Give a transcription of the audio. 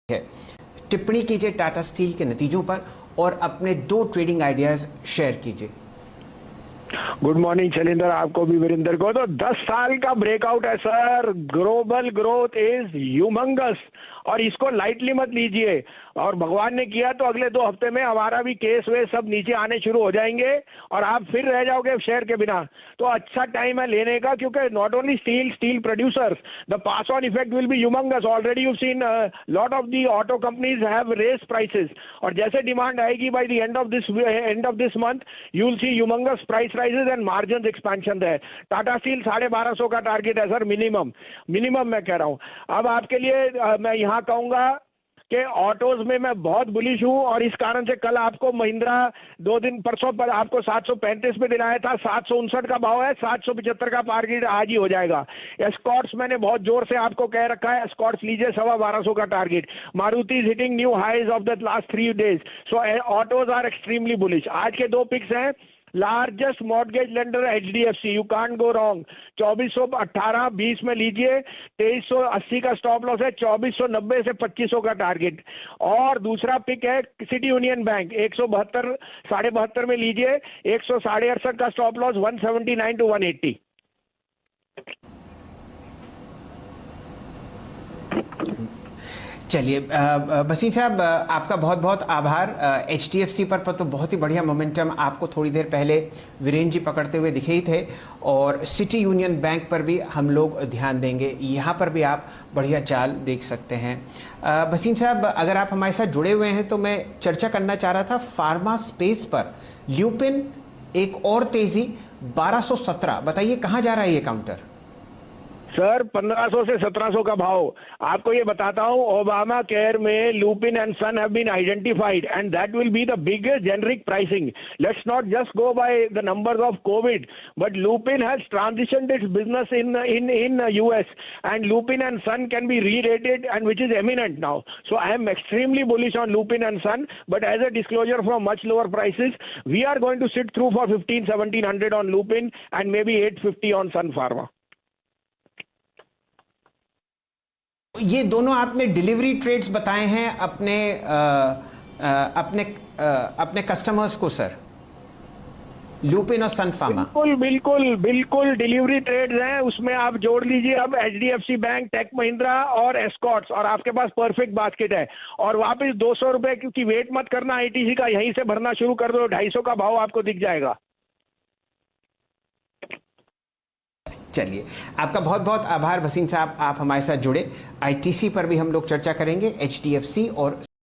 है। टिप्पणी कीजिए टाटा स्टील के नतीजों पर और अपने 2 ट्रेडिंग आइडियाज शेयर कीजिए। गुड मॉर्निंग शैलेंद्र, आपको भी वीरेंद्र को। तो 10 साल का ब्रेकआउट है sir. Global growth is humongous और इसको लाइटली मत लीजिए। और भगवान ने किया तो अगले 2 हफ्ते में हमारा भी केस वे सब नीचे आने शुरू हो जाएंगे और आप फिर रह जाओगे शेयर के बिना। तो अच्छा टाइम है लेने का, क्योंकि not only steel producers, the pass on effect will be humongous. Already you seen lot of the auto companies have raise prices और जैसे डिमांड आएगी by the end of this month you will see humongous price rises and margin expansion है। Tata steel 1250 का target है sir, minimum मैं कह रहा हूं। अब आपके लिए मैं यहां कहूंगा कि ऑटोज में मैं बहुत बुलिश हूं और इस कारण से कल आपको महिंद्रा 2 दिन परसों पर आपको 735 पे दिलाया था, 759 का भाव है, 775 का टारगेट आज ही हो जाएगा। एस्कॉर्ट्स मैंने बहुत जोर से आपको कह रखा है, एस्कॉर्ट्स लीजिए 1250 का target. Maruti is hitting new highs of the last 3 days, so autos are extremely bullish. आज के 2 पिक्स हैं। Largest mortgage lender HDFC, you can't go wrong. 2418-20 में लीजिए, 2380 का स्टॉप लॉस है, 2490 से 2500 का टारगेट। और दूसरा पिक है सिटी यूनियन बैंक, 172 72.5 में लीजिए, 168.5 का स्टॉप लॉस, 179 to 180। चलिए भसीन साहब, आपका बहुत बहुत आभार। HDFC पर तो बहुत ही बढ़िया मोमेंटम आपको थोड़ी देर पहले वीरेंद्र जी पकड़ते हुए दिखे ही थे और सिटी यूनियन बैंक पर भी हम लोग ध्यान देंगे, यहाँ पर भी आप बढ़िया चाल देख सकते हैं। भसीन साहब, अगर आप हमारे साथ जुड़े हुए हैं तो मैं चर्चा करना चाह रहा था फार्मा स्पेस पर। ल्यूपिन एक और तेजी 1217, बताइए कहाँ जा रहा है ये काउंटर? सर 1500 से 1700 का भाव। आपको ये बताता हूं, ओबामा केयर में Lupin and Sun have been identified and that will be the biggest generic pricing. Let's not just go by the numbers of covid, but Lupin has transitioned its business in US and Lupin and Son can be re-rated and which is eminent now. So I am extremely bullish on Lupin and Son, but as a disclosure from much lower prices, we are going to sit through for 1700 on Lupin and maybe 850 on Sun Pharma. ये दोनों आपने delivery trades बताए हैं अपने customers को sir, Lupin और सन pharma. बिल्कुल delivery trades हैं, उसमें आप जोड़ लीजिए अब HDFC बैंक, टेक महिंद्रा और एस्कॉर्ट्स और आपके पास परफेक्ट बास्केट है। और वापस 200 रुपए क्योंकि वेट मत करना ITC का, यहीं से भरना शुरू कर दो, 250 का भाव आपको दिख जाएगा। चलिए, आपका बहुत बहुत आभार भसीन साहब, आप हमारे साथ जुड़े। ITC पर भी हम लोग चर्चा करेंगे, HDFC और